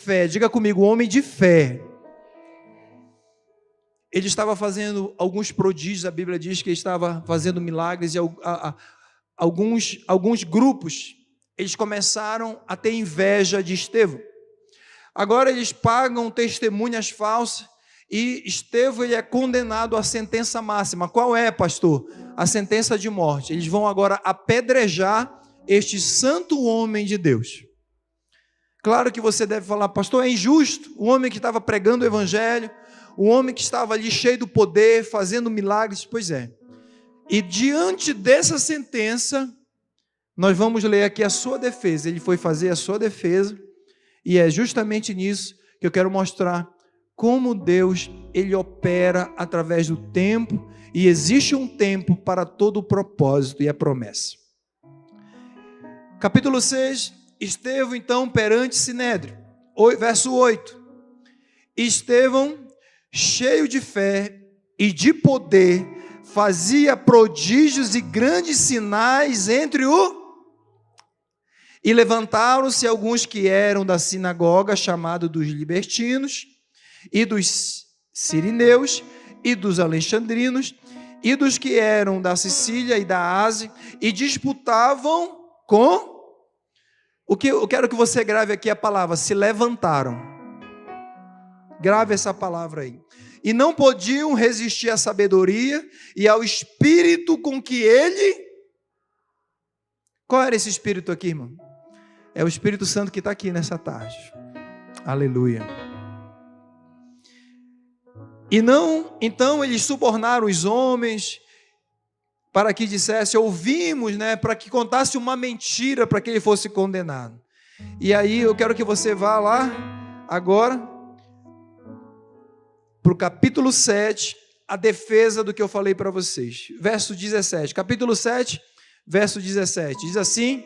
fé, diga comigo, homem de fé. Ele estava fazendo alguns prodígios, a Bíblia diz que ele estava fazendo milagres, e alguns grupos, eles começaram a ter inveja de Estevão. Agora eles pagam testemunhas falsas, e Estevão ele é condenado à sentença máxima. Qual é, pastor? A sentença de morte. Eles vão agora apedrejar este santo homem de Deus. Claro que você deve falar, pastor, é injusto. O homem que estava pregando o evangelho, o homem que estava ali cheio do poder, fazendo milagres. Pois é. E diante dessa sentença, nós vamos ler aqui a sua defesa. Ele foi fazer a sua defesa, e é justamente nisso que eu quero mostrar como Deus, ele opera através do tempo, e existe um tempo para todo o propósito e a promessa. Capítulo 6, Estevão então perante Sinédrio, verso 8. Estevão, cheio de fé e de poder, fazia prodígios e grandes sinais entre E levantaram-se alguns que eram da sinagoga, chamado dos libertinos, e dos sirineus, e dos alexandrinos, e dos que eram da Sicília e da Ásia, e disputavam com... eu quero que você grave aqui a palavra, se levantaram. Grave essa palavra aí. E não podiam resistir à sabedoria e ao espírito com que ele... Qual era esse espírito aqui, irmão? É o Espírito Santo que está aqui nessa tarde. Aleluia. E não, então eles subornaram os homens para que dissesse, ouvimos, para que contasse uma mentira para que ele fosse condenado. E aí eu quero que você vá lá agora para o capítulo 7, a defesa do que eu falei para vocês. Verso 17, capítulo 7, verso 17, diz assim,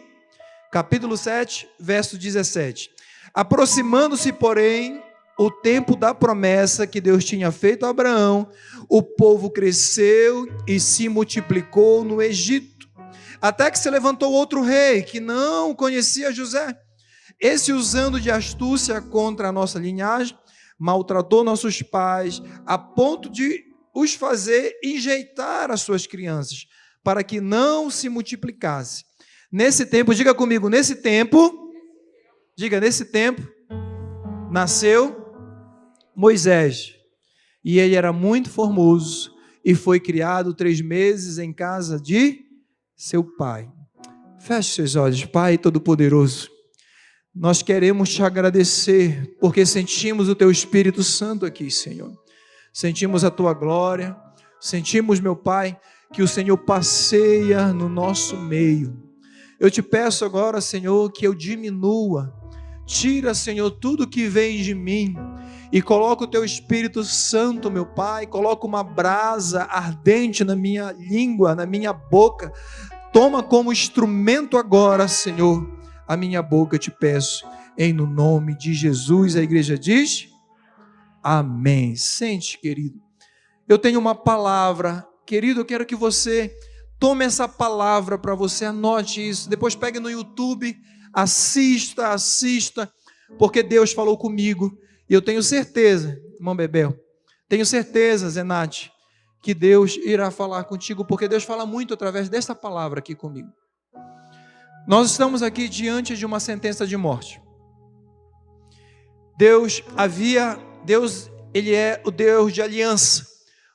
capítulo 7, verso 17. Aproximando-se, porém, o tempo da promessa que Deus tinha feito a Abraão, o povo cresceu e se multiplicou no Egito, até que se levantou outro rei, que não conhecia José. Esse, usando de astúcia contra a nossa linhagem, maltratou nossos pais, a ponto de os fazer enjeitar as suas crianças, para que não se multiplicasse. Nesse tempo, diga comigo, nesse tempo, nasceu Moisés, e ele era muito formoso, e foi criado 3 meses em casa de seu pai. Feche seus olhos, Pai Todo-Poderoso. Nós queremos te agradecer, porque sentimos o teu Espírito Santo aqui, Senhor. Sentimos a tua glória, sentimos, meu Pai, que o Senhor passeia no nosso meio. Eu te peço agora, Senhor, que eu diminua. Tira, Senhor, tudo que vem de mim e coloca o teu Espírito Santo, meu Pai, coloca uma brasa ardente na minha língua, na minha boca. Toma como instrumento agora, Senhor, a minha boca, eu te peço, no nome de Jesus. A igreja diz, amém. Sente, querido. Eu tenho uma palavra, querido, eu quero que você tome essa palavra para você, anote isso, depois pegue no YouTube, assista, porque Deus falou comigo, e eu tenho certeza, irmão Bebel, tenho certeza, Zenate, que Deus irá falar contigo, porque Deus fala muito através dessa palavra aqui comigo. Nós estamos aqui diante de uma sentença de morte. Deus, ele é o Deus de aliança.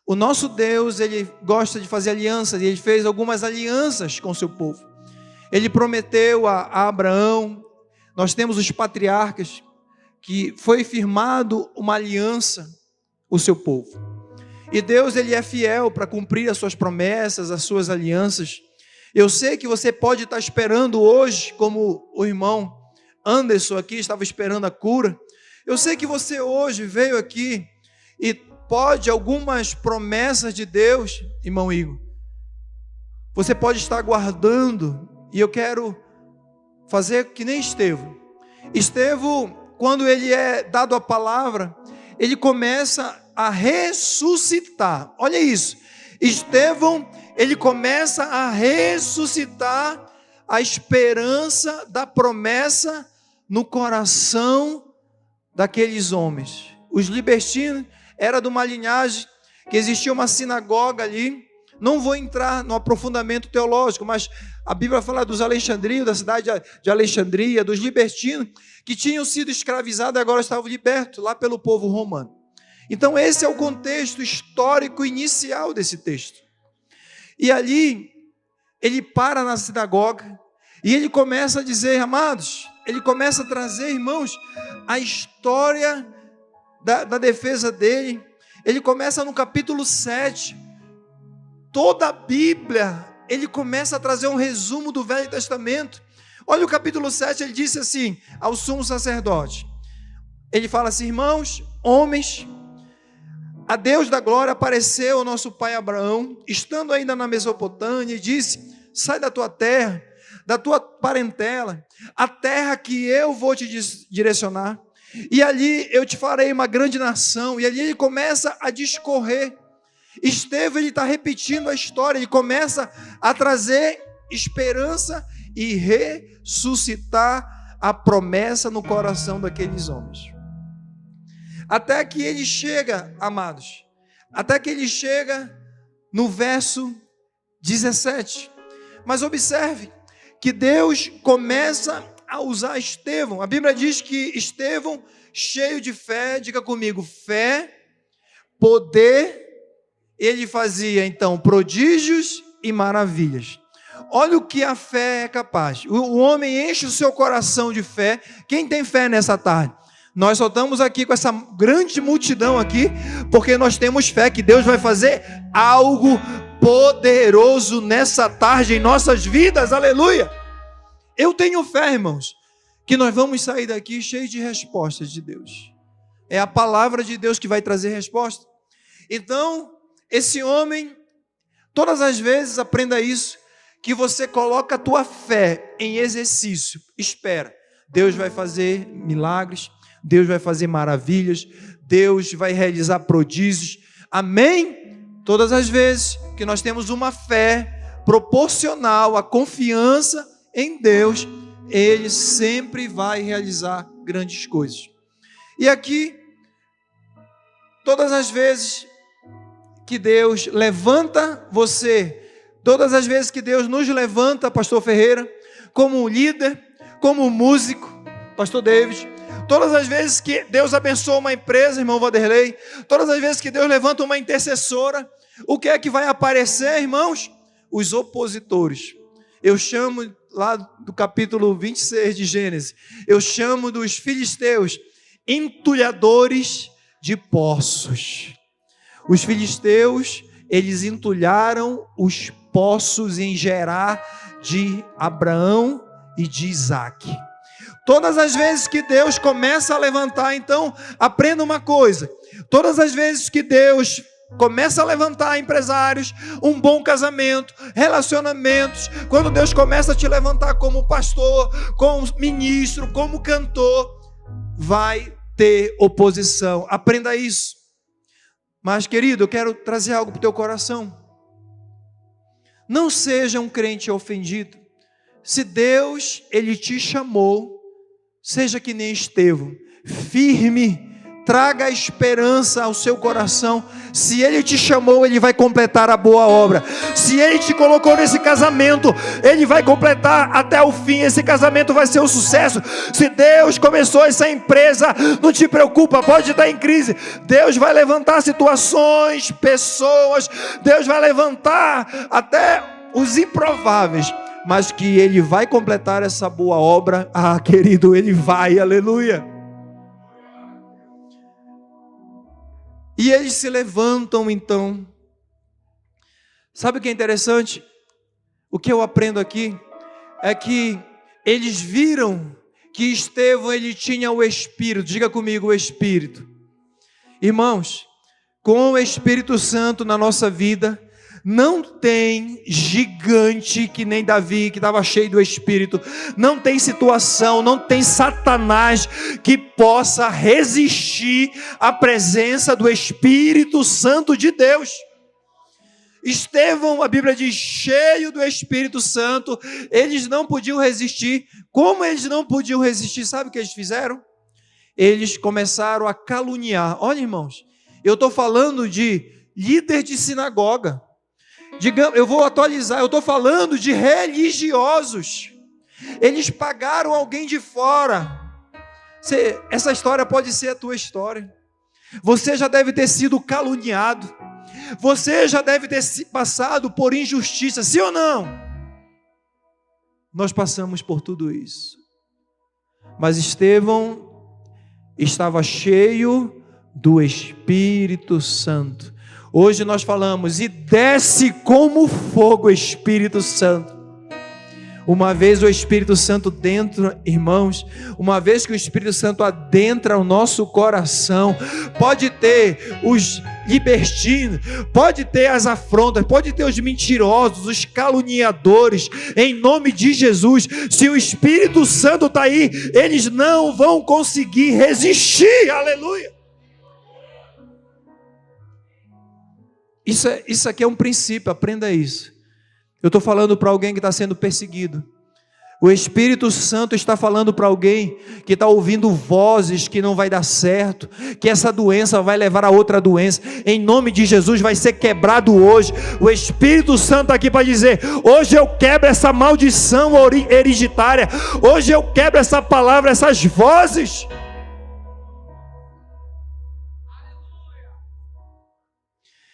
O nosso Deus, ele gosta de fazer alianças, e ele fez algumas alianças com o seu povo. Ele prometeu a Abraão, nós temos os patriarcas, que foi firmado uma aliança, o seu povo. E Deus, ele é fiel para cumprir as suas promessas, as suas alianças. Eu sei que você pode estar esperando hoje, como o irmão Anderson aqui estava esperando a cura. Eu sei que você hoje veio aqui e pode algumas promessas de Deus, irmão Igor, você pode estar aguardando, e eu quero fazer que nem Estevão. Estevão, quando ele é dado a palavra, ele começa a ressuscitar. Olha isso, Estevão, ele começa a ressuscitar a esperança da promessa no coração daqueles homens. Os libertinos era de uma linhagem que existia uma sinagoga ali. Não vou entrar no aprofundamento teológico, mas a Bíblia fala dos alexandrinos, da cidade de Alexandria, dos libertinos, que tinham sido escravizados e agora estavam libertos lá pelo povo romano. Então esse é o contexto histórico inicial desse texto. E ali, ele para na sinagoga e ele começa a dizer, amados, ele começa a trazer, irmãos, a história da defesa dele. Ele começa no capítulo 7, toda a Bíblia, ele começa a trazer um resumo do Velho Testamento. Olha o capítulo 7, ele disse assim, ao sumo sacerdote, ele fala assim, irmãos, homens, a Deus da glória apareceu ao nosso pai Abraão, estando ainda na Mesopotâmia, e disse, sai da tua terra, da tua parentela, a terra que eu vou te direcionar, e ali eu te farei uma grande nação. E ali ele começa a discorrer. Estevão, ele está repetindo a história, ele começa a trazer esperança e ressuscitar a promessa no coração daqueles homens. Até que ele chega, amados, até que ele chega no verso 17. Mas observe que Deus começa a usar Estevão. A Bíblia diz que Estevão, cheio de fé, diga comigo, fé, poder, ele fazia então prodígios e maravilhas. Olha o que a fé é capaz. O homem enche o seu coração de fé. Quem tem fé nessa tarde? Nós só estamos aqui com essa grande multidão aqui, porque nós temos fé que Deus vai fazer algo poderoso nessa tarde em nossas vidas, aleluia. Eu tenho fé, irmãos, que nós vamos sair daqui cheios de respostas de Deus. É a palavra de Deus que vai trazer resposta. Então, esse homem, todas as vezes, aprenda isso, que você coloca a tua fé em exercício, espera, Deus vai fazer milagres, Deus vai fazer maravilhas, Deus vai realizar prodígios, amém? Todas as vezes que nós temos uma fé proporcional à confiança em Deus, Ele sempre vai realizar grandes coisas. E aqui, todas as vezes que Deus levanta você, todas as vezes que Deus nos levanta, pastor Ferreira, como líder, como músico, pastor David, todas as vezes que Deus abençoa uma empresa, irmão Vanderlei, todas as vezes que Deus levanta uma intercessora, o que é que vai aparecer, irmãos? Os opositores. Eu chamo, lá do capítulo 26 de Gênesis, eu chamo dos filisteus entulhadores de poços. Os filisteus, eles entulharam os poços em Gerar de Abraão e de Isaac. Todas as vezes que Deus começa a levantar, então, aprenda uma coisa, todas as vezes que Deus começa a levantar empresários, um bom casamento, relacionamentos, quando Deus começa a te levantar como pastor, como ministro, como cantor, vai ter oposição, aprenda isso. Mas, querido, eu quero trazer algo para o teu coração. Não seja um crente ofendido. Se Deus, Ele te chamou, seja que nem Estevão, firme, traga a esperança ao seu coração. Se Ele te chamou, Ele vai completar a boa obra. Se Ele te colocou nesse casamento, Ele vai completar até o fim. Esse casamento vai ser um sucesso. Se Deus começou essa empresa, não te preocupa, pode estar em crise, Deus vai levantar situações, pessoas, Deus vai levantar até os improváveis, mas que Ele vai completar essa boa obra. Ah, querido, Ele vai, aleluia. E eles se levantam então. Sabe o que é interessante? O que eu aprendo aqui é que eles viram que Estevão, ele tinha o Espírito. Diga comigo, o Espírito. Irmãos, com o Espírito Santo na nossa vida, não tem gigante que nem Davi, que estava cheio do Espírito. Não tem situação, não tem Satanás que possa resistir à presença do Espírito Santo de Deus. Estevão, a Bíblia diz, cheio do Espírito Santo, eles não podiam resistir. Como eles não podiam resistir, sabe o que eles fizeram? eles começaram a caluniar. Olha, irmãos, eu estou falando de líder de sinagoga. Digamos, eu vou atualizar, eu estou falando de religiosos. Eles pagaram alguém de fora. Essa história pode ser a tua história. Você já deve ter sido caluniado. Você já deve ter passado por injustiça, sim ou não? Nós passamos por tudo isso. Mas Estevão estava cheio do Espírito Santo. Hoje nós falamos, e desce como fogo o Espírito Santo. Uma vez o Espírito Santo dentro, irmãos, uma vez que o Espírito Santo adentra o nosso coração, pode ter os libertinos, pode ter as afrontas, pode ter os mentirosos, os caluniadores, em nome de Jesus. Se o Espírito Santo está aí, eles não vão conseguir resistir, aleluia. Isso aqui é um princípio, aprenda isso. Eu estou falando para alguém que está sendo perseguido. O Espírito Santo está falando para alguém que está ouvindo vozes que não vai dar certo, que essa doença vai levar a outra doença. Em nome de Jesus vai ser quebrado hoje. O Espírito Santo está aqui para dizer: hoje eu quebro essa maldição hereditária. Hoje eu quebro essa palavra, essas vozes.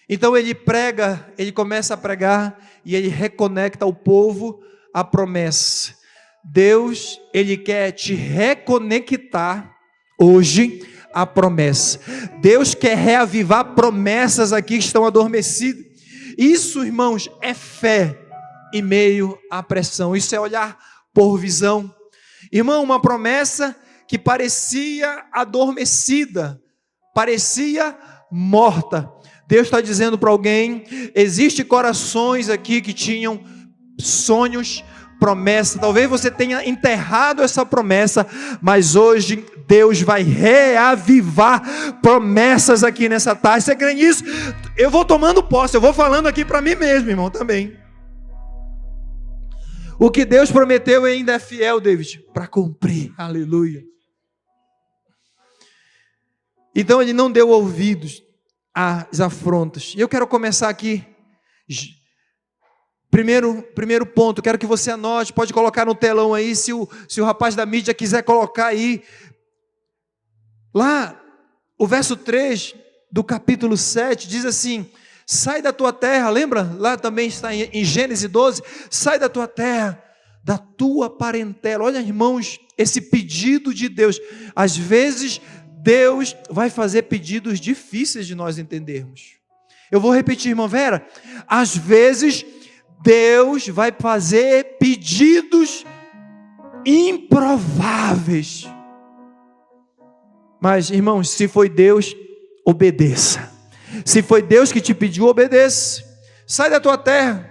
Então ele prega, ele começa a pregar e ele reconecta o povo à promessa. Deus, ele quer te reconectar hoje à promessa. Deus quer reavivar promessas aqui que estão adormecidas. Isso, irmãos, é fé em meio à pressão. Isso é olhar por visão. Irmão, uma promessa que parecia adormecida, parecia morta. Deus está dizendo para alguém: existem corações aqui que tinham sonhos, promessa. Talvez você tenha enterrado essa promessa, mas hoje Deus vai reavivar promessas aqui nessa tarde. Você crê nisso? Eu vou tomando posse, eu vou falando aqui para mim mesmo, irmão, também. O que Deus prometeu ainda é fiel, David, para cumprir, aleluia. Então ele não deu ouvidos às afrontas. E eu quero começar aqui. Primeiro ponto, quero que você anote, pode colocar no telão aí, se o rapaz da mídia quiser colocar aí. Lá, o verso 3 do capítulo 7 diz assim: sai da tua terra, lembra? Lá também está em Gênesis 12, sai da tua terra, da tua parentela. Olha, irmãos, esse pedido de Deus. Às vezes Deus vai fazer pedidos difíceis de nós entendermos. Eu vou repetir, irmã Vera. Às vezes Deus vai fazer pedidos improváveis. Mas, irmãos, se foi Deus, obedeça. Se foi Deus que te pediu, obedeça. Sai da tua terra.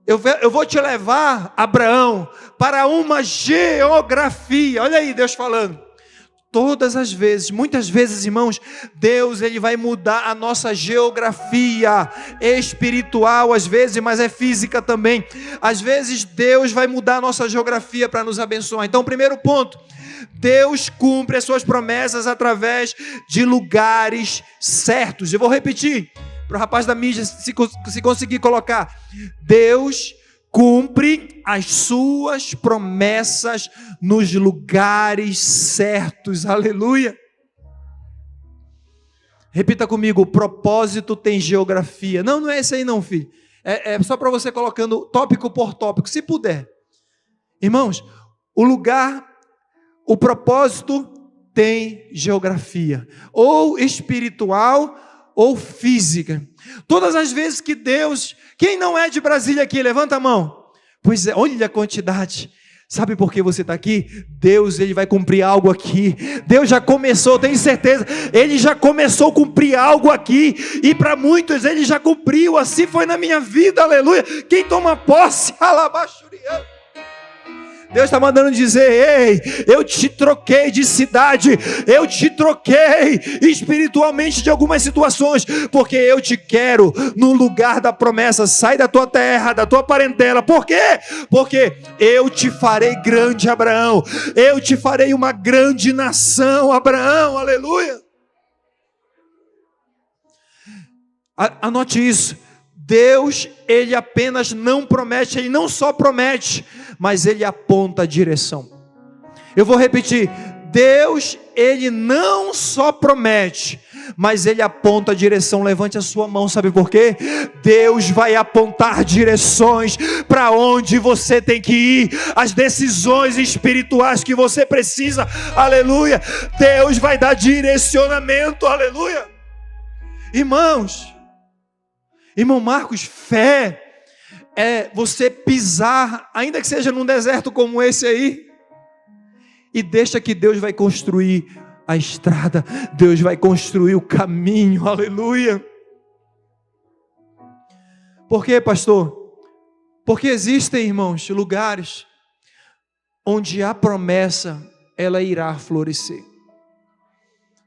Eu vou te levar, Abraão, para uma geografia. Olha aí Deus falando. Todas as vezes, muitas vezes, irmãos, Deus, ele vai mudar a nossa geografia espiritual, às vezes, mas é física também. Às vezes Deus vai mudar a nossa geografia para nos abençoar. Então, primeiro ponto, Deus cumpre as suas promessas através de lugares certos. Eu vou repetir, para o rapaz da mídia, se conseguir colocar. Deus cumpre as suas promessas nos lugares certos, aleluia. Repita comigo: o propósito tem geografia. Não é esse aí não, filho, é só para você colocando tópico por tópico, se puder. Irmãos, o propósito tem geografia, ou espiritual, ou física. Todas as vezes que Deus, quem não é de Brasília aqui, levanta a mão. Pois é, olha a quantidade. Sabe por que você está aqui? Deus, ele vai cumprir algo aqui. Deus já começou, tenho certeza, ele já começou a cumprir algo aqui, e para muitos ele já cumpriu. Assim foi na minha vida, aleluia. Quem toma posse, alabaxuriano. Deus está mandando dizer: ei, eu te troquei de cidade, eu te troquei espiritualmente de algumas situações, porque eu te quero no lugar da promessa. Sai da tua terra, da tua parentela. Por quê? Porque eu te farei grande, Abraão. Eu te farei uma grande nação, Abraão. Aleluia. Anote isso. Deus, ele apenas não promete, ele não só promete, mas ele aponta a direção. Eu vou repetir: Deus, ele não só promete, mas ele aponta a direção. Levante a sua mão, sabe por quê? Deus vai apontar direções para onde você tem que ir, as decisões espirituais que você precisa, aleluia. Deus vai dar direcionamento, aleluia. Irmão Marcos, fé é você pisar, ainda que seja num deserto como esse aí, e deixa que Deus vai construir a estrada, Deus vai construir o caminho, aleluia. Por quê, pastor? Porque existem, irmãos, lugares onde a promessa, ela irá florescer.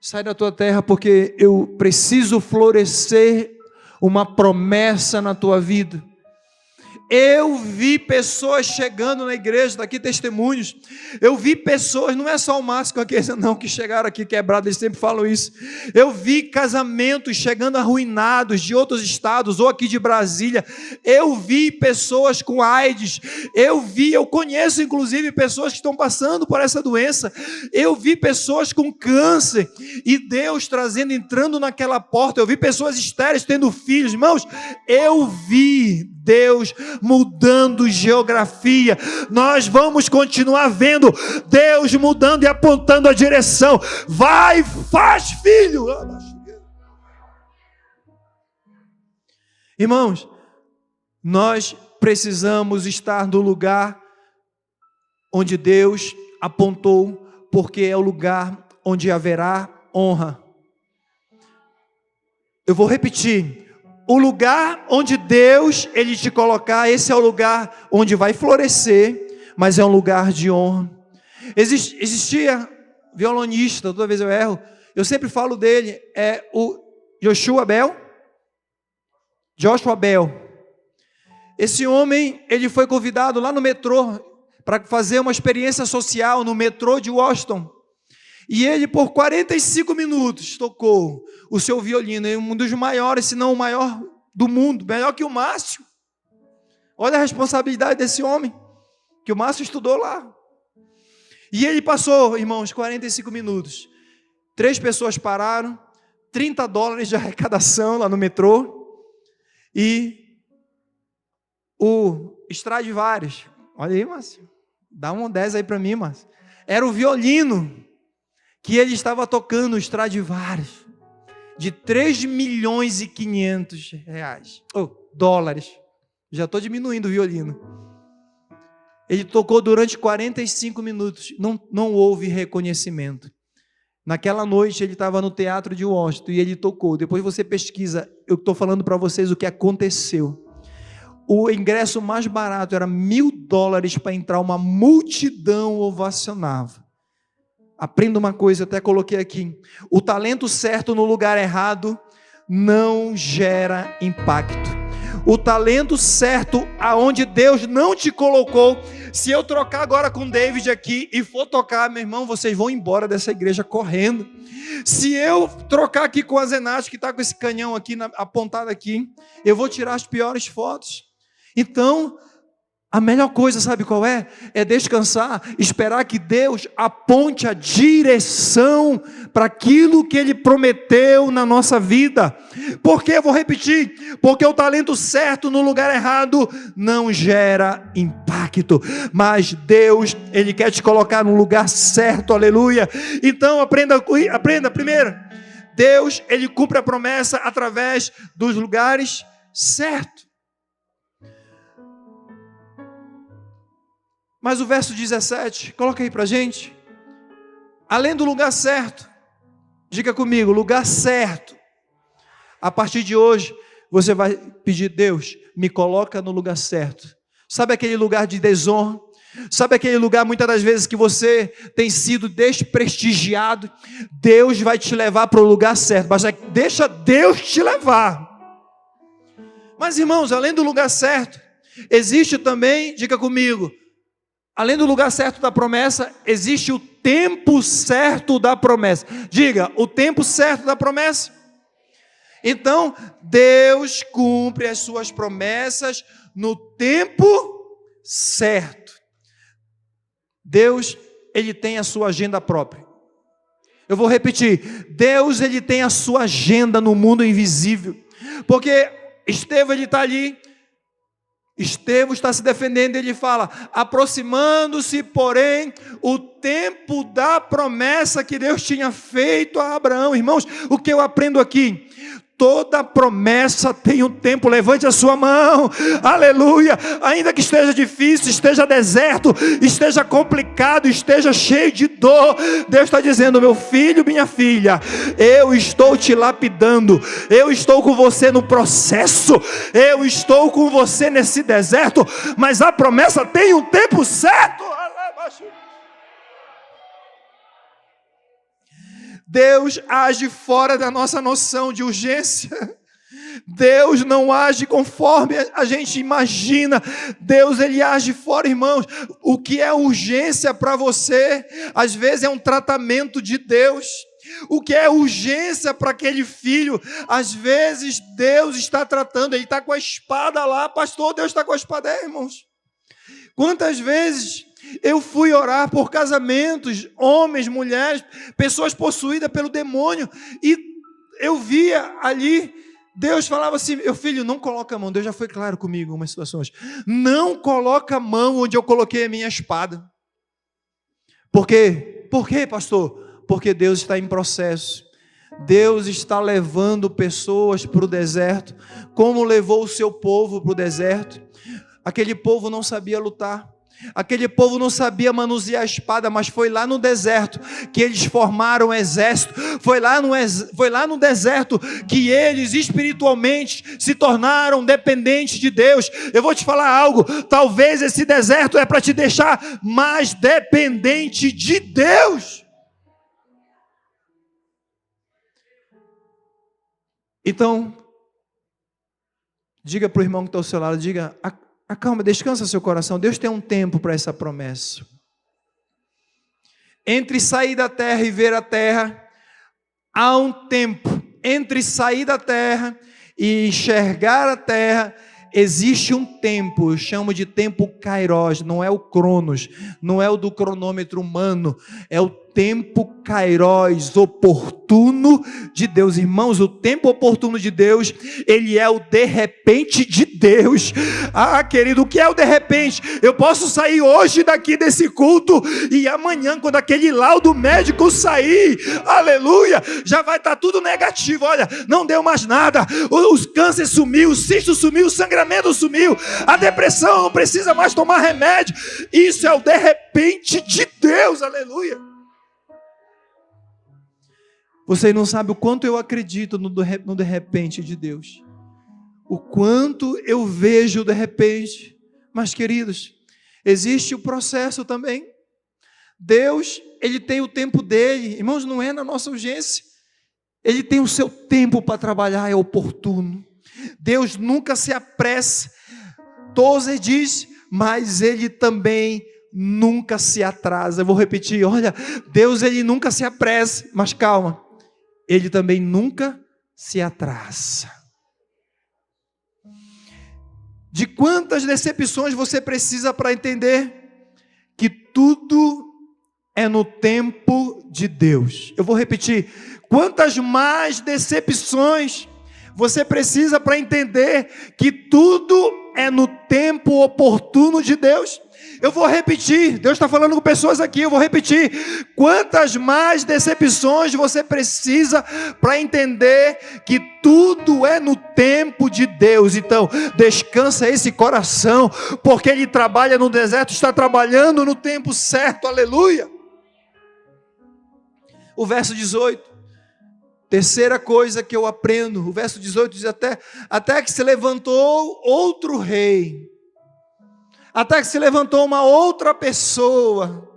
Sai da tua terra, porque eu preciso florescer uma promessa na tua vida. Eu vi pessoas chegando na igreja, daqui testemunhos. Eu vi pessoas, não é só o Márcio com aqueles não que chegaram aqui quebrados, eles sempre falam isso. Eu vi casamentos chegando arruinados de outros estados ou aqui de Brasília. Eu vi pessoas com AIDS. Eu conheço inclusive pessoas que estão passando por essa doença. Eu vi pessoas com câncer e Deus entrando naquela porta. Eu vi pessoas estéreis tendo filhos, irmãos. Eu vi Deus mudando geografia. Nós vamos continuar vendo Deus mudando e apontando a direção. Vai, faz, filho. Irmãos, nós precisamos estar no lugar onde Deus apontou, porque é o lugar onde haverá honra. Eu vou repetir: o lugar onde Deus, ele te colocar, esse é o lugar onde vai florescer, mas é um lugar de honra. Existia violonista, toda vez eu erro, eu sempre falo dele, é o Joshua Bell. Esse homem, ele foi convidado lá no metrô, para fazer uma experiência social no metrô de Washington. E ele, por 45 minutos, tocou o seu violino, um dos maiores, se não o maior do mundo, melhor que o Márcio. Olha a responsabilidade desse homem, que o Márcio estudou lá. E ele passou, irmãos, 45 minutos. 3 pessoas pararam, $30 de arrecadação lá no metrô. E o Stradivarius, olha aí, Márcio, dá um 10 aí para mim, Márcio. Era o violino que ele estava tocando, o Stradivarius, de 3.500.000 dólares. Já estou diminuindo o violino. Ele tocou durante 45 minutos, não houve reconhecimento. Naquela noite ele estava no teatro de Washington e ele tocou. Depois você pesquisa, eu estou falando para vocês o que aconteceu. O ingresso mais barato era $1.000 para entrar, uma multidão ovacionava. Aprenda uma coisa, eu até coloquei aqui: o talento certo no lugar errado não gera impacto. O talento certo aonde Deus não te colocou, se eu trocar agora com o David aqui e for tocar, meu irmão, vocês vão embora dessa igreja correndo. Se eu trocar aqui com a Zenate, que está com esse canhão aqui apontado aqui, eu vou tirar as piores fotos. Então, a melhor coisa, sabe qual é? É descansar, esperar que Deus aponte a direção para aquilo que Ele prometeu na nossa vida. Por que? Eu vou repetir: porque o talento certo no lugar errado não gera impacto, mas Deus, Ele quer te colocar no lugar certo, aleluia. Então aprenda primeiro, Deus, Ele cumpre a promessa através dos lugares certos. Mas o verso 17, coloca aí para a gente. Além do lugar certo, diga comigo, lugar certo. A partir de hoje, você vai pedir: Deus, me coloca no lugar certo. Sabe aquele lugar de desonra? Sabe aquele lugar, muitas das vezes, que você tem sido desprestigiado? Deus vai te levar para o lugar certo, mas deixa Deus te levar. Mas, irmãos, além do lugar certo, existe também, diga comigo, além do lugar certo da promessa, existe o tempo certo da promessa. Diga, o tempo certo da promessa. Então, Deus cumpre as suas promessas no tempo certo. Deus, Ele tem a sua agenda própria. Eu vou repetir, Deus, Ele tem a sua agenda no mundo invisível. Porque Estevão, ele está ali, Estevão está se defendendo, ele fala, aproximando-se, porém, o tempo da promessa que Deus tinha feito a Abraão. Irmãos, o que eu aprendo aqui? Toda promessa tem um tempo. Levante a sua mão, aleluia. Ainda que esteja difícil, esteja deserto, esteja complicado, esteja cheio de dor, Deus está dizendo, meu filho, minha filha, eu estou te lapidando, eu estou com você no processo, eu estou com você nesse deserto, mas a promessa tem um tempo certo. Deus age fora da nossa noção de urgência. Deus não age conforme a gente imagina. Deus, Ele age fora, irmãos. O que é urgência para você, às vezes é um tratamento de Deus. O que é urgência para aquele filho, às vezes Deus está tratando, ele está com a espada lá, pastor, Deus está com a espada, irmãos. Quantas vezes eu fui orar por casamentos, homens, mulheres, pessoas possuídas pelo demônio, e eu via ali, Deus falava assim, meu filho, não coloca a mão, Deus já foi claro comigo em algumas situações, não coloca a mão onde eu coloquei a minha espada. Por quê? Por quê, pastor? Porque Deus está em processo. Deus está levando pessoas para o deserto, como levou o seu povo para o deserto. Aquele povo não sabia lutar, aquele povo não sabia manusear a espada, mas foi lá no deserto que eles formaram um exército, foi lá no deserto que eles espiritualmente se tornaram dependentes de Deus. Eu vou te falar algo, talvez esse deserto é para te deixar mais dependente de Deus. Então, diga para o irmão que está ao seu lado, diga, acalma, descansa seu coração, Deus tem um tempo para essa promessa. Entre sair da terra e ver a terra, há um tempo. Entre sair da terra e enxergar a terra, existe um tempo, eu chamo de tempo kairos, não é o cronos, não é o do cronômetro humano, é o tempo kairos, oportuno de Deus. Irmãos, o tempo oportuno de Deus, ele é o de repente de Deus. Ah, querido, o que é o de repente? Eu posso sair hoje daqui desse culto e amanhã, quando aquele laudo médico sair, aleluia, já vai estar tudo negativo. Olha, não deu mais nada, os cânceres sumiu, o cisto sumiu, o sangramento sumiu, a depressão não precisa mais tomar remédio. Isso é o de repente de Deus, aleluia. Você não sabe o quanto eu acredito no de repente de Deus. O quanto eu vejo de repente. Mas, queridos, existe o processo também. Deus, Ele tem o tempo dele. Irmãos, não é na nossa urgência. Ele tem o seu tempo para trabalhar, é oportuno. Deus nunca se apressa. Tozer diz, mas Ele também nunca se atrasa. Eu vou repetir, olha, Deus, Ele nunca se apressa. Mas calma. Ele também nunca se atrasa. De quantas decepções você precisa para entender que tudo é no tempo de Deus? Eu vou repetir. Quantas mais decepções você precisa para entender que tudo é no tempo oportuno de Deus? Eu vou repetir, Deus está falando com pessoas aqui, eu vou repetir. Quantas mais decepções você precisa para entender que tudo é no tempo de Deus? Então, descansa esse coração, porque Ele trabalha no deserto, está trabalhando no tempo certo, aleluia. O verso 18, terceira coisa que eu aprendo, o verso 18 diz até que se levantou outro rei. até que se levantou uma outra pessoa.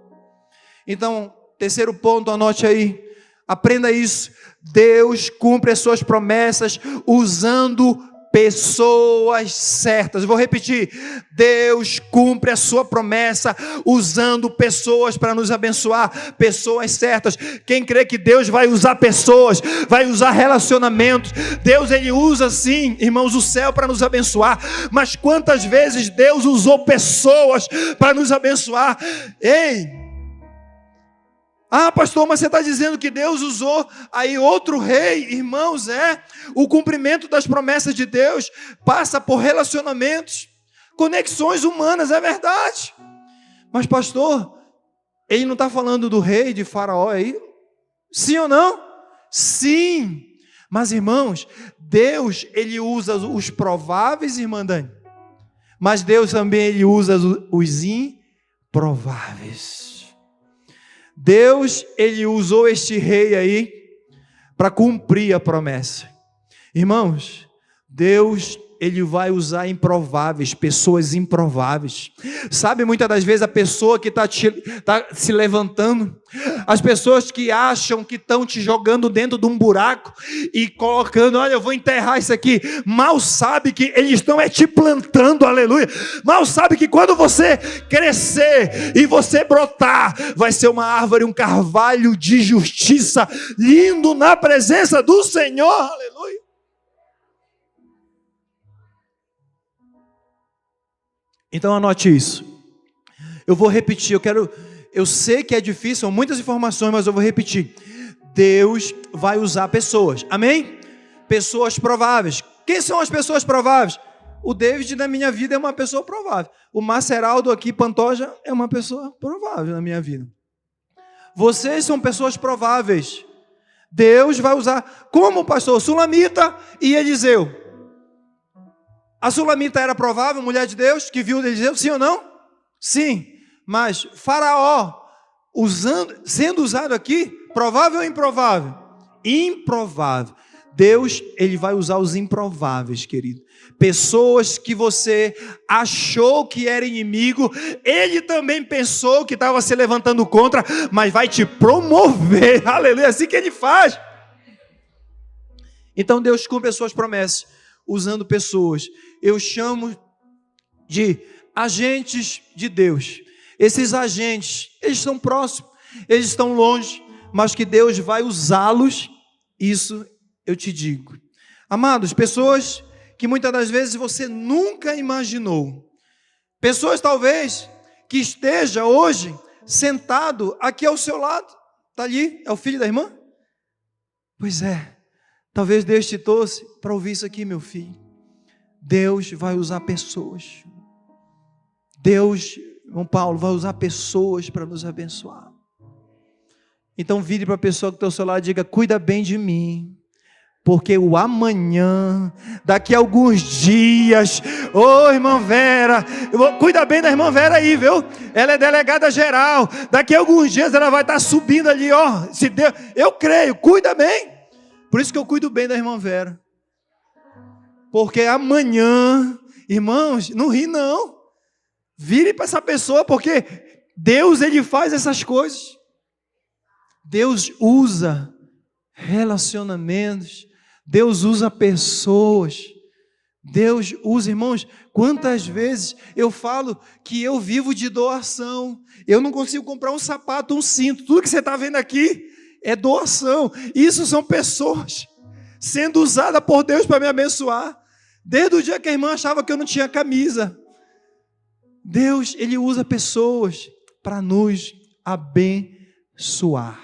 Então, terceiro ponto, anote aí, aprenda isso. Deus cumpre as suas promessas usando pessoas certas. Vou repetir: Deus cumpre a sua promessa usando pessoas para nos abençoar, pessoas certas. Quem crê que Deus vai usar pessoas, vai usar relacionamentos, Deus ele usa sim, irmãos, o céu para nos abençoar. Mas quantas vezes Deus usou pessoas para nos abençoar? Ei! Ah, pastor, mas você está dizendo que Deus usou aí outro rei? Irmãos, o cumprimento das promessas de Deus passa por relacionamentos, conexões humanas, é verdade. Mas pastor, ele não está falando do rei de Faraó aí? Sim ou não? Sim. Mas irmãos, Deus ele usa os prováveis, irmã Dani, mas Deus também ele usa os improváveis. Deus, ele usou este rei aí para cumprir a promessa. Irmãos, Deus, ele vai usar improváveis, pessoas improváveis. Sabe, muitas das vezes a pessoa que está se levantando, as pessoas que acham que estão te jogando dentro de um buraco e colocando, olha, eu vou enterrar isso aqui, mal sabe que eles estão te plantando, aleluia. Mal sabe que quando você crescer e você brotar, vai ser uma árvore, um carvalho de justiça, lindo na presença do Senhor, aleluia. Então anote isso. Eu vou repetir, eu sei que é difícil, são muitas informações, mas eu vou repetir. Deus vai usar pessoas, amém? Pessoas prováveis. Quem são as pessoas prováveis? O David na minha vida é uma pessoa provável. O Maceraldo aqui, Pantoja, é uma pessoa provável na minha vida. Vocês são pessoas prováveis. Deus vai usar, como o pastor Sulamita e Eliseu. A Sulamita era provável, mulher de Deus, que viu Eliseu, sim ou não? Sim, mas Faraó, sendo usado aqui, provável ou improvável? Improvável. Deus, ele vai usar os improváveis, querido. Pessoas que você achou que era inimigo, ele também pensou que estava se levantando contra, mas vai te promover, aleluia, é assim que ele faz. Então Deus cumpre as suas promessas, usando pessoas. Eu chamo de agentes de Deus. Esses agentes, eles estão próximos, eles estão longe, mas que Deus vai usá-los, isso eu te digo. Amados, pessoas que muitas das vezes você nunca imaginou. Pessoas talvez que esteja hoje sentado aqui ao seu lado. Está ali, é o filho da irmã? Pois é, talvez Deus te trouxe para ouvir isso aqui, meu filho. Deus vai usar pessoas. Deus, irmão Paulo, vai usar pessoas para nos abençoar. Então vire para a pessoa que está ao seu lado e diga: cuida bem de mim, porque o amanhã, daqui a alguns dias, irmã Vera, cuida bem da irmã Vera aí, viu? Ela é delegada geral, daqui a alguns dias ela vai estar subindo ali, se Deus, eu creio, cuida bem. Por isso que eu cuido bem da irmã Vera. Porque amanhã, irmãos, não ri não. Vire para essa pessoa, porque Deus, ele faz essas coisas. Deus usa relacionamentos. Deus usa pessoas. Deus usa, irmãos, quantas vezes eu falo que eu vivo de doação. Eu não consigo comprar um sapato, um cinto. Tudo que você está vendo aqui é doação. Isso são pessoas sendo usadas por Deus para me abençoar. Desde o dia que a irmã achava que eu não tinha camisa. Deus, ele usa pessoas para nos abençoar.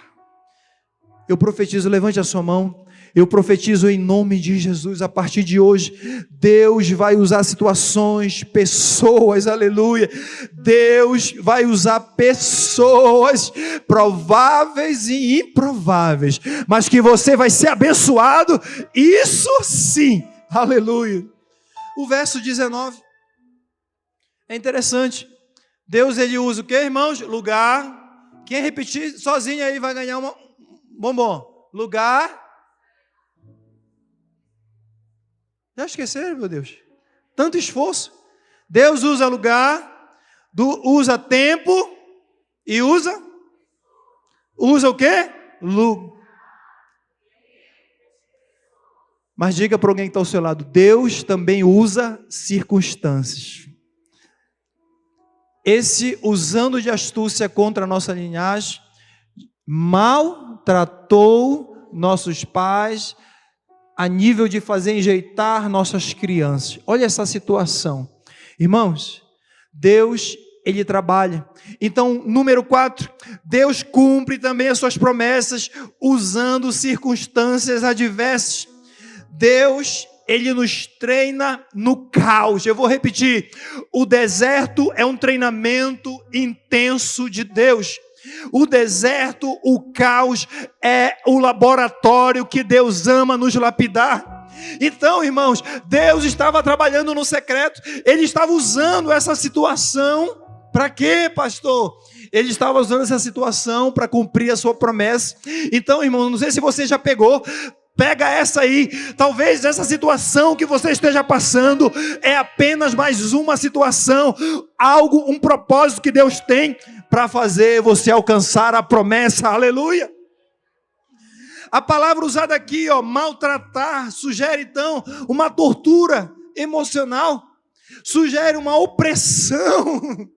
Eu profetizo, levante a sua mão. Eu profetizo em nome de Jesus, a partir de hoje, Deus vai usar situações, pessoas, aleluia. Deus vai usar pessoas prováveis e improváveis, mas que você vai ser abençoado, isso sim. Aleluia. O verso 19 é interessante. Deus, ele usa o que, irmãos? Lugar. Quem repetir sozinho aí vai ganhar um bombom. Lugar. Já esqueceram, meu Deus? Tanto esforço. Deus usa lugar, Usa tempo e usa o quê? Mas diga para alguém que está ao seu lado, Deus também usa circunstâncias. Esse, usando de astúcia contra a nossa linhagem, maltratou nossos pais a nível de fazer enjeitar nossas crianças. Olha essa situação. Irmãos, Deus, Ele trabalha. Então, número 4, Deus cumpre também as suas promessas usando circunstâncias adversas. Deus, Ele nos treina no caos. Eu vou repetir, o deserto é um treinamento intenso de Deus. O deserto, o caos, é o laboratório que Deus ama nos lapidar. Então, irmãos, Deus estava trabalhando no secreto. Ele estava usando essa situação. Para quê, pastor? Ele estava usando essa situação para cumprir a sua promessa. Então, irmão, não sei se você já pegou. Pega essa aí, talvez essa situação que você esteja passando é apenas mais uma situação, um propósito que Deus tem para fazer você alcançar a promessa, aleluia. A palavra usada aqui, maltratar, sugere então uma tortura emocional, sugere uma opressão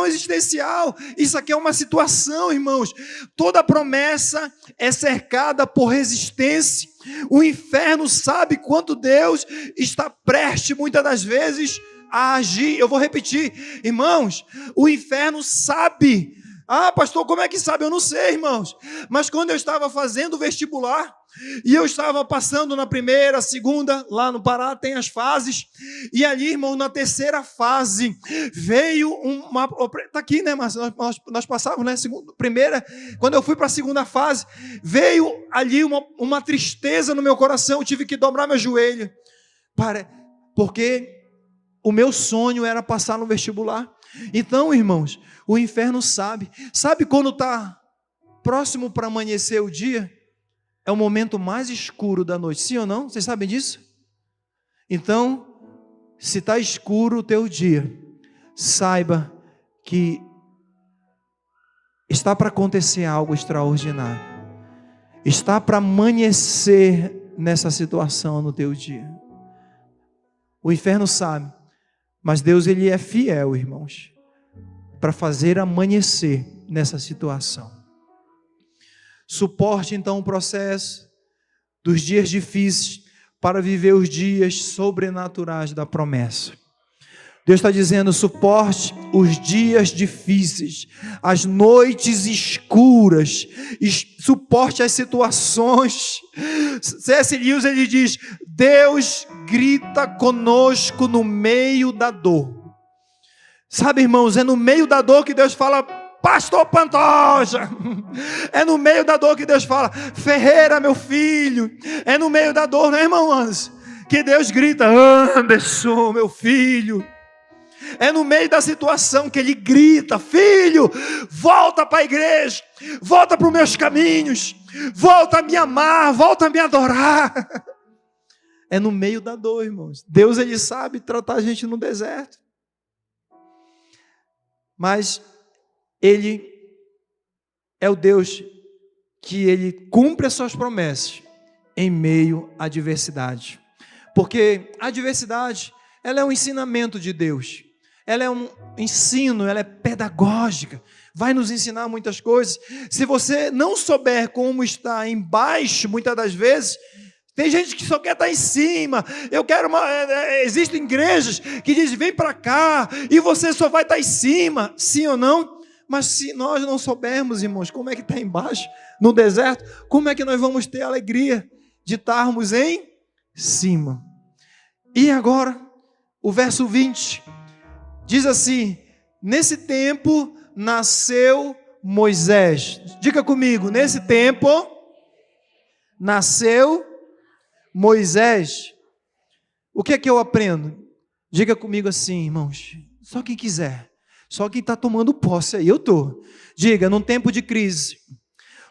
existencial. Isso aqui é uma situação, irmãos. Toda promessa é cercada por resistência. O inferno sabe quando Deus está prestes, muitas das vezes, a agir. Eu vou repetir, irmãos, o inferno sabe. Ah, pastor, como é que sabe? Eu não sei, irmãos. Mas quando eu estava fazendo o vestibular, e eu estava passando na primeira, segunda, lá no Pará tem as fases, e ali, irmão, na terceira fase, veio está aqui, né, mas nós passávamos, né, primeira, quando eu fui para a segunda fase, veio ali uma tristeza no meu coração, eu tive que dobrar meu joelho, porque o meu sonho era passar no vestibular. Então, irmãos, o inferno sabe quando está próximo para amanhecer o dia, é o momento mais escuro da noite, sim ou não? Vocês sabem disso? Então, se está escuro o teu dia, saiba que está para acontecer algo extraordinário, está para amanhecer nessa situação no teu dia. O inferno sabe, mas Deus, Ele é fiel, irmãos, para fazer amanhecer nessa situação. Suporte então o processo dos dias difíceis para viver os dias sobrenaturais da promessa. Deus está dizendo, suporte os dias difíceis, as noites escuras, suporte as situações. C.S. Lewis, ele diz, Deus grita conosco no meio da dor. Sabe, irmãos, é no meio da dor que Deus fala, Pastor Pantoja, é no meio da dor que Deus fala, Ferreira, meu filho, é no meio da dor, não é, irmão Anderson? Que Deus grita, Anderson, meu filho. É no meio da situação que Ele grita, filho, volta para a igreja, volta para os meus caminhos, volta a me amar, volta a me adorar. É no meio da dor, irmãos. Deus, Ele sabe tratar a gente no deserto. Mas Ele é o Deus que Ele cumpre as suas promessas em meio à adversidade. Porque a adversidade, ela é um ensinamento de Deus. Ela é um ensino, ela é pedagógica. Vai nos ensinar muitas coisas. Se você não souber como está embaixo, muitas das vezes, tem gente que só quer estar em cima. Existem igrejas que dizem, vem para cá, e você só vai estar em cima, sim ou não? Mas se nós não soubermos, irmãos, como é que está embaixo, no deserto, como é que nós vamos ter a alegria de estarmos em cima? E agora, o verso 20, diz assim, nesse tempo nasceu Moisés. Diga comigo, nesse tempo nasceu Moisés. O que é que eu aprendo? Diga comigo assim, irmãos, só quem quiser. Só quem está tomando posse aí, eu estou. Diga, num tempo de crise,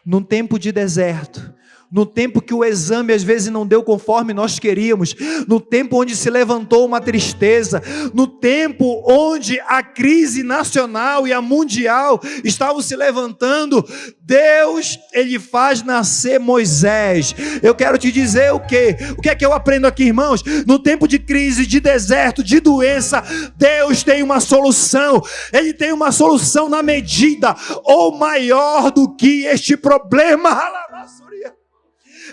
num tempo de deserto, no tempo que o exame às vezes não deu conforme nós queríamos, no tempo onde se levantou uma tristeza, no tempo onde a crise nacional e a mundial estavam se levantando, Deus, Ele faz nascer Moisés. Eu quero te dizer o quê? O que é que eu aprendo aqui, irmãos? No tempo de crise, de deserto, de doença, Deus tem uma solução. Ele tem uma solução na medida ou maior do que este problema.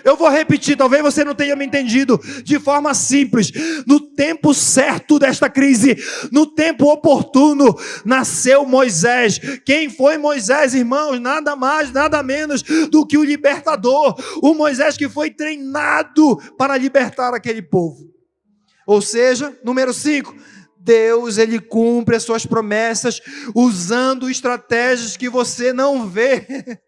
Eu vou repetir, talvez você não tenha me entendido de forma simples. No tempo certo desta crise, no tempo oportuno, nasceu Moisés. Quem foi Moisés, irmãos? Nada mais, nada menos do que o libertador. O Moisés que foi treinado para libertar aquele povo. Ou seja, número 5, Deus, Ele cumpre as suas promessas usando estratégias que você não vê.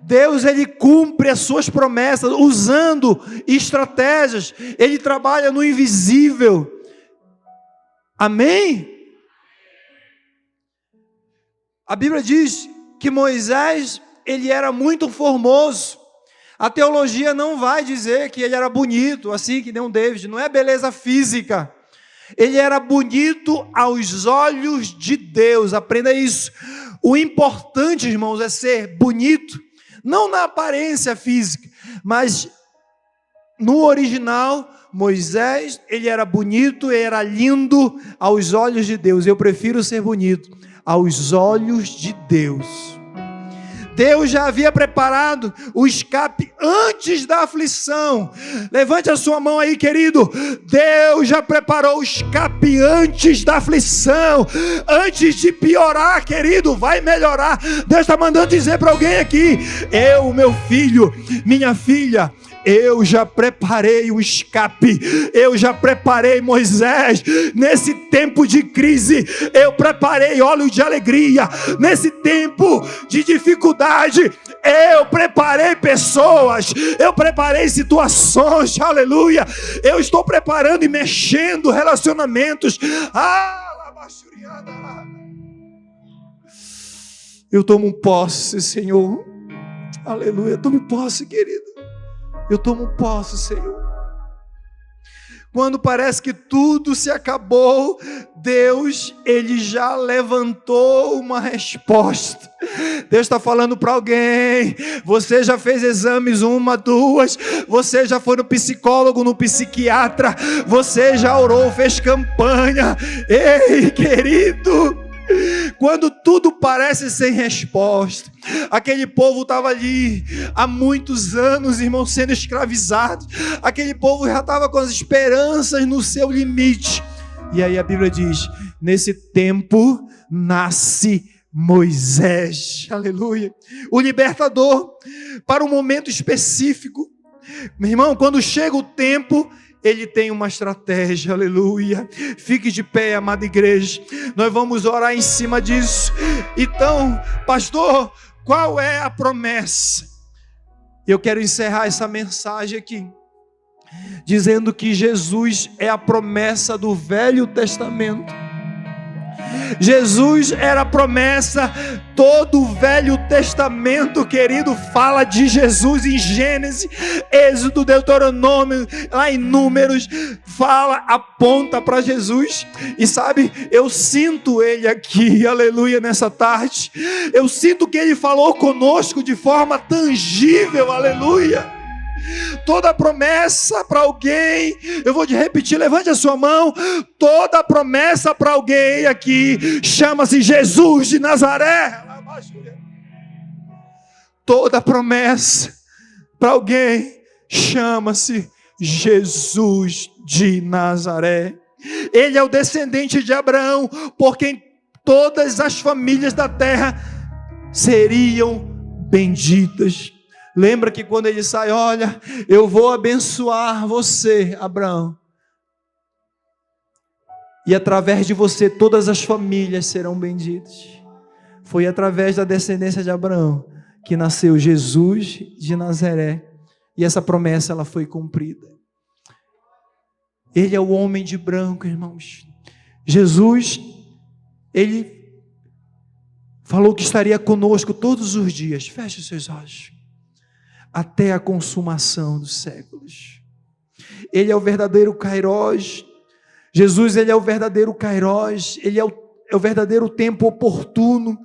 Deus, Ele cumpre as suas promessas usando estratégias. Ele trabalha no invisível. Amém? A Bíblia diz que Moisés, ele era muito formoso. A teologia não vai dizer que ele era bonito, assim que nem um David. Não é beleza física. Ele era bonito aos olhos de Deus. Aprenda isso. O importante, irmãos, é ser bonito, não na aparência física, mas no original. Moisés, ele era bonito, era lindo aos olhos de Deus. Eu prefiro ser bonito aos olhos de Deus. Deus já havia preparado o escape antes da aflição. Levante a sua mão aí, querido. Deus já preparou o escape antes da aflição. Antes de piorar, querido, vai melhorar. Deus está mandando dizer para alguém aqui: eu, meu filho, minha filha, eu já preparei o escape, eu já preparei Moisés, nesse tempo de crise, eu preparei óleo de alegria, nesse tempo de dificuldade, eu preparei pessoas, eu preparei situações, aleluia, eu estou preparando e mexendo relacionamentos, eu tomo posse, Senhor, aleluia, tome posse, querido. Eu tomo posse, Senhor. Quando parece que tudo se acabou, Deus, Ele já levantou uma resposta. Deus está falando para alguém: você já fez exames 1, 2, você já foi no psicólogo, no psiquiatra, você já orou, fez campanha. Ei, querido, quando tudo parece sem resposta, aquele povo estava ali há muitos anos, irmão, sendo escravizado. Aquele povo já estava com as esperanças no seu limite. E aí a Bíblia diz: nesse tempo nasce Moisés, aleluia, o libertador, para um momento específico. Meu irmão, quando chega o tempo, Ele tem uma estratégia, aleluia. Fique de pé, amada igreja. Nós vamos orar em cima disso. Então, pastor, qual é a promessa? Eu quero encerrar essa mensagem aqui, dizendo que Jesus é a promessa do Velho Testamento. Jesus era a promessa. Todo o Velho Testamento, querido, fala de Jesus. Em Gênesis, Êxodo, Deuteronômio, lá em Números, fala, aponta para Jesus. E sabe, eu sinto Ele aqui, aleluia, nessa tarde. Eu sinto que Ele falou conosco de forma tangível, aleluia. Toda promessa para alguém, eu vou te repetir, levante a sua mão. Toda promessa para alguém aqui chama-se Jesus de Nazaré. Toda promessa para alguém chama-se Jesus de Nazaré. Ele é o descendente de Abraão, por quem todas as famílias da terra seriam benditas. Lembra que quando ele sai: olha, eu vou abençoar você, Abraão, e através de você todas as famílias serão benditas. Foi através da descendência de Abraão que nasceu Jesus de Nazaré, e essa promessa ela foi cumprida. Ele é o homem de branco, irmãos. Jesus, Ele falou que estaria conosco todos os dias. Feche os seus olhos. até a consumação dos séculos. Ele é o verdadeiro Kairós. Jesus, ele é o verdadeiro Kairós. Ele é o verdadeiro tempo oportuno.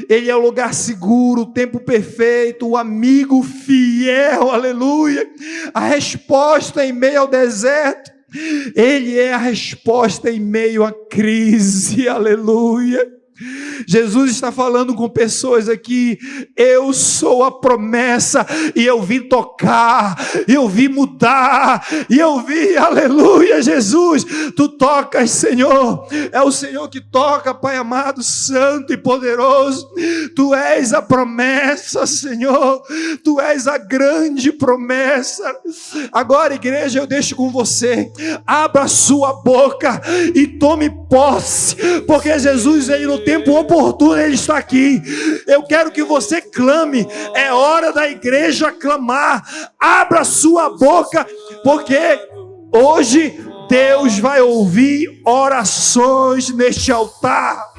Ele é o lugar seguro, o tempo perfeito, o amigo fiel, aleluia. A resposta em meio ao deserto. Ele é a resposta em meio à crise, aleluia. Jesus está falando com pessoas aqui. Eu sou a promessa, e eu vim tocar, eu vim mudar, e eu vim, aleluia. Jesus, tu tocas, Senhor, é o Senhor que toca, Pai amado, santo e poderoso. Tu és a promessa, Senhor, tu és a grande promessa. Agora, igreja, eu deixo com você. Abra a sua boca e tome posse, porque Jesus, ele no tempo oportuno, ele está aqui. Eu quero que você clame. É hora da igreja clamar. Abra sua boca, porque hoje Deus vai ouvir orações neste altar.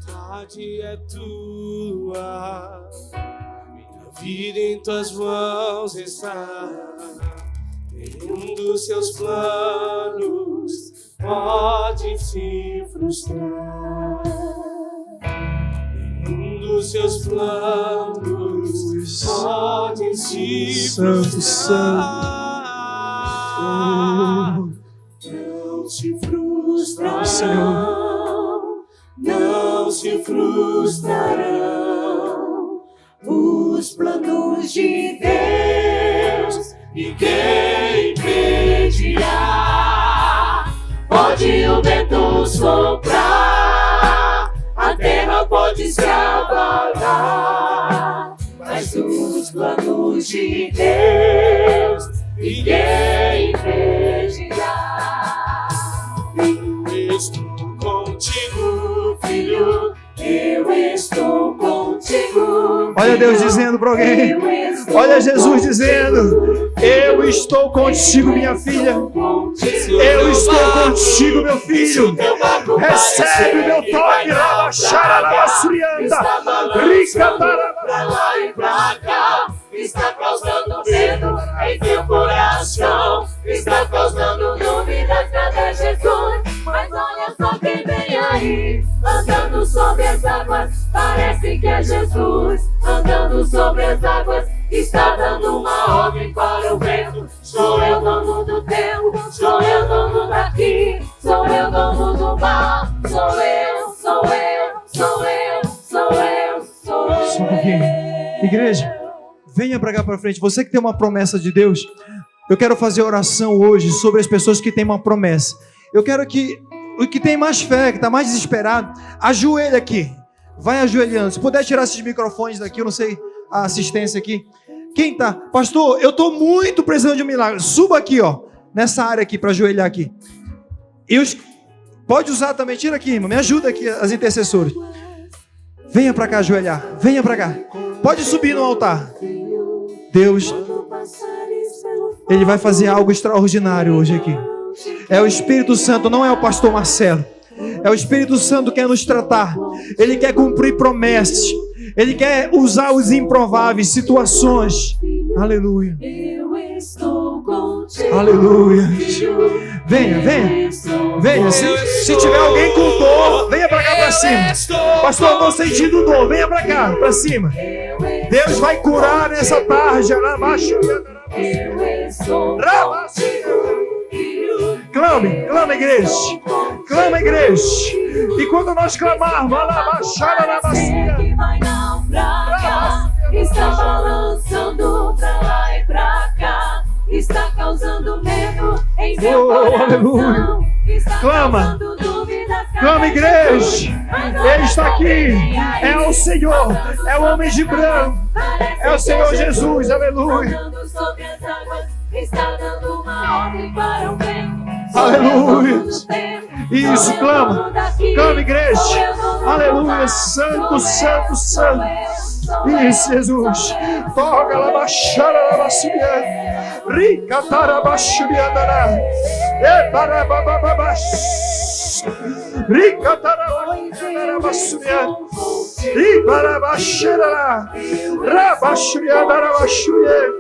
Vontade é tua, minha vida em tuas mãos está. Nenhum dos seus planos pode se frustrar. Nenhum dos seus planos pode se frustrar. Não se frustrarão, não se frustrarão os planos de Deus. Ninguém impedirá. Pode o vento soprar, a terra pode se abalar, mas os planos de Deus ninguém impedirá. Eu estou contigo, filho, eu estou contigo. Olha Deus dizendo para alguém. Olha Jesus dizendo: eu estou contigo, minha filha. Eu estou contigo, meu filho. Recebe o meu toque. Pra lá e pra cá, está causando medo em teu coração, está causando dúvidas, cadê Jesus? Mas olha só quem vem aí, andando sobre as águas, parece que é Jesus. Andando sobre as águas, está dando uma ordem para o vento. Sou eu dono do tempo, sou eu dono daqui, sou eu dono do mar. Sou eu, sou eu, sou eu, sou eu, sou eu. Só um pouquinho. Igreja, venha para cá para frente. Você que tem uma promessa de Deus, eu quero fazer oração hoje sobre as pessoas que têm uma promessa. Eu quero que o que tem mais fé, que está mais desesperado, ajoelha aqui. Vai ajoelhando. Se puder tirar esses microfones daqui, eu não sei a assistência aqui. Quem tá? Pastor, eu estou muito precisando de um milagre. Suba aqui, ó, nessa área aqui para ajoelhar aqui. Pode usar também, tira aqui, irmão. Me ajuda aqui, as intercessoras. Venha para cá ajoelhar. Venha para cá. Pode subir no altar. Deus, Ele vai fazer algo extraordinário hoje aqui. É o Espírito Santo, não é o pastor Marcelo. É o Espírito Santo que quer nos tratar. Ele quer cumprir promessas. Ele quer usar os improváveis, situações. Aleluia. Aleluia. Venha, venha. Venha. Se tiver alguém com dor, venha para cá para cima. Pastor, eu estou sentindo dor. Venha para cá, para cima. Deus vai curar nessa tarde. Clame, clama, igreja. Clama, igreja. E quando nós clamarmos, está balançando pra lá e pra cá, está causando medo em meu coração. Clama, clama, igreja. Ele está aqui. É o Senhor, é o homem de branco, é o Senhor Jesus. Aleluia. Está dando uma ordem para o vento. Aleluia. Isso, clama. Clama, igreja. Aleluia. Santo, santo, santo. Isso, Jesus. Toca lá, baixara lá, baixara. Rica, tarabaxuriandará. E tarababababás. Rica, tarabaxuriandará. Ibarabaxerará. Rabaxuriadarabachuriê.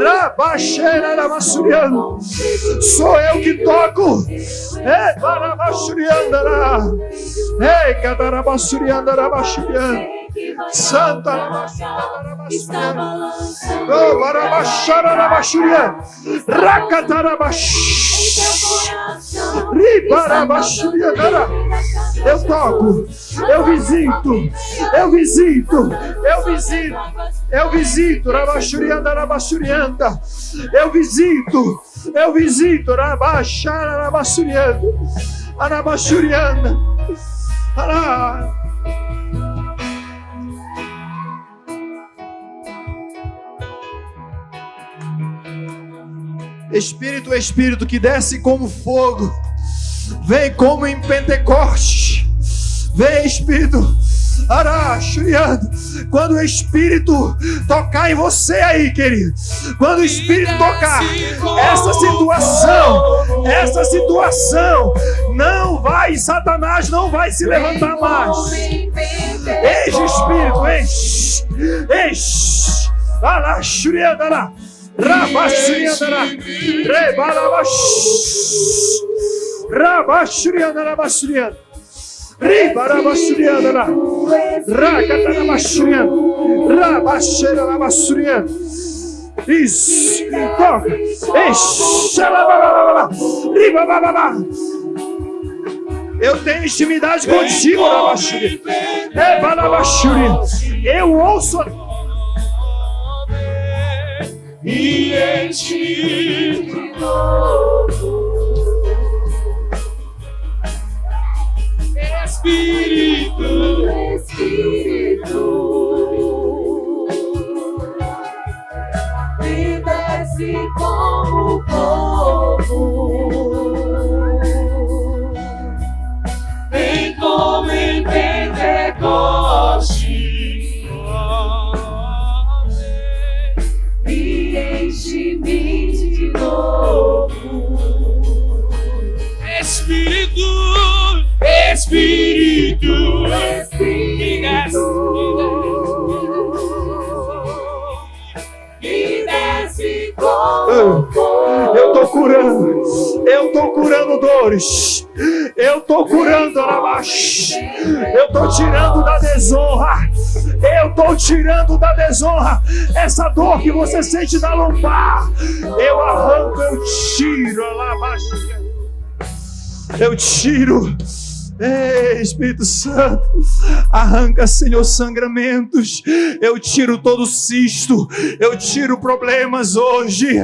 Rabaxerarabachuriando. Sou eu que toco. Ei, barabachuriandará. Ei, cadarabachuriandarabachuriando. Santa está balançando. Oh, barabacharabachuriando. Racatarabax. Ribarabachuriandará. Eu toco, eu visito, eu visito, eu visito, eu visito, Rabachurianda, Rabachurianda, eu visito, Rabachara, Rabachurianda, Arabachurianda, Ará. Espírito, Espírito que desce como fogo, vem como em Pentecostes, vem Espírito, Arachuriando. Quando o Espírito tocar em você aí, querido, quando o Espírito tocar, essa situação não vai, Satanás não vai se levantar mais. Enche Espírito, enche, Arachuriando, Rabachuriandará, Rebalabash, Rabachuriandarabachurianda, Ribarabachuriandará, Racatarabachurianda, Rabacherabachurianda. Isso, toca, enche, Ribababá. Eu tenho intimidade contigo, Rabachuri, Rebalabachuri. Eu ouço e enche de novo. Espírito, e desce como fogo, vem como em Pentecostes. Enche-me de novo. Espírito, que desce como fogo. Eu tô curando dores, eu tô curando abaixo, eu tô tirando da desonra. Eu tô tirando da desonra essa dor que você sente na lombar. Eu arranco, eu tiro lá abaixo. Eu tiro. Ei, Espírito Santo, arranca, Senhor, sangramentos. Eu tiro todo cisto, eu tiro problemas hoje.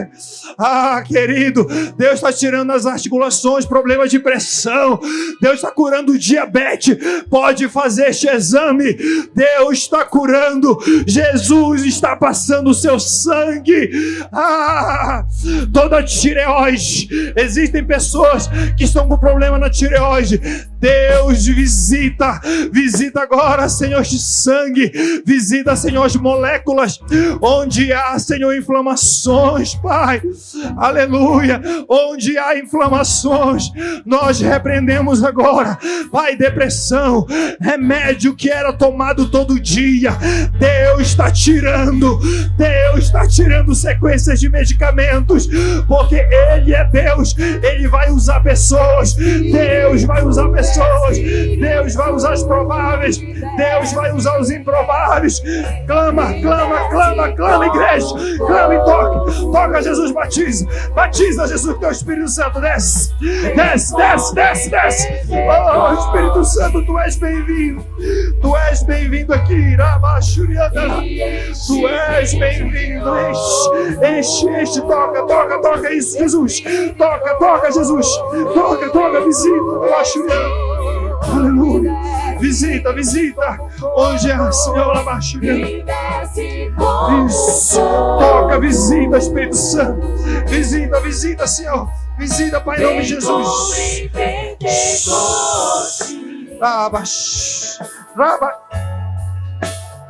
Ah, querido, Deus está tirando as articulações, problemas de pressão. Deus está curando o diabetes. Pode fazer este exame. Deus está curando. Jesus está passando o seu sangue. Ah, toda tireoide. Existem pessoas que estão com problema na tireoide. Deus visita agora, Senhor, de sangue, visita, Senhor, as moléculas, onde há, Senhor, inflamações, Pai, aleluia, onde há inflamações, nós repreendemos agora, Pai, depressão, remédio que era tomado todo dia, Deus está tirando sequências de medicamentos, porque Ele é Deus, Ele vai usar pessoas, Deus vai usar pessoas, Deus vai usar os prováveis, Deus vai usar os improváveis. Clama, igreja, clama e toca Jesus, batiza Jesus, que o Espírito Santo desce. Oh, Espírito Santo, tu és bem-vindo aqui, tu és bem-vindo, enche, toca isso, Jesus, toca Jesus, toca, visita, aleluia, visita, onde é, Senhor, isso, toca, visita, Espírito Santo, visita, Senhor, visita, Pai, em nome de Jesus.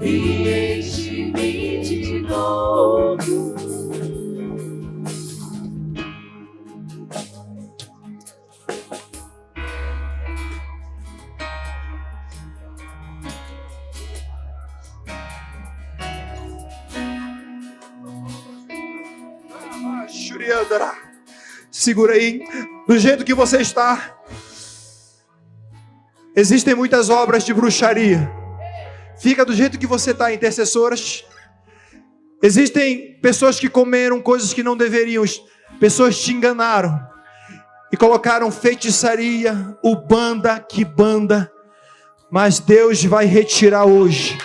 E enche-me de novo. Segura aí. Do jeito que você está. Existem muitas obras de bruxaria. Fica do jeito que você está, intercessoras. Existem pessoas que comeram coisas que não deveriam. Pessoas te enganaram. E colocaram feitiçaria, ubanda, quibanda. Mas Deus vai retirar hoje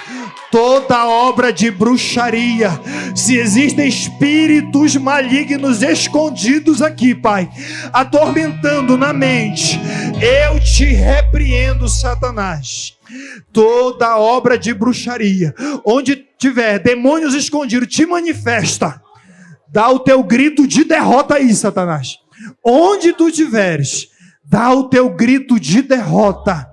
toda obra de bruxaria. Se existem espíritos malignos escondidos aqui, Pai, atormentando na mente, eu te repreendo, Satanás. Toda obra de bruxaria, onde tiver demônios escondidos, te manifesta. Dá o teu grito de derrota aí, Satanás. Onde tu tiveres, dá o teu grito de derrota.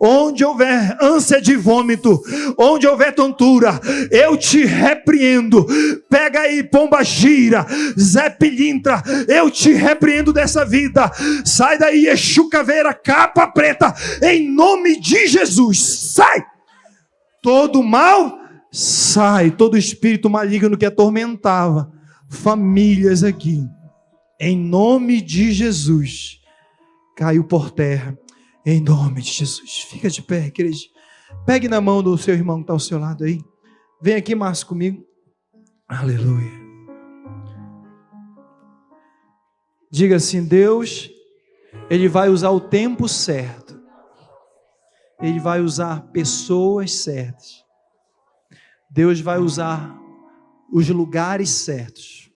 Onde houver ânsia de vômito, onde houver tontura, eu te repreendo. Pega aí, pomba gira, Zé Pilintra, eu te repreendo dessa vida. Sai daí, Exu Caveira, capa preta, em nome de Jesus. Sai! Todo mal, sai. Todo espírito maligno que atormentava famílias aqui, em nome de Jesus, caiu por terra. Em nome de Jesus. Fica de pé, igreja. Pegue na mão do seu irmão que está ao seu lado aí. Vem aqui, Márcio, comigo. Aleluia. Diga assim: Deus, Ele vai usar o tempo certo. Ele vai usar pessoas certas. Deus vai usar os lugares certos.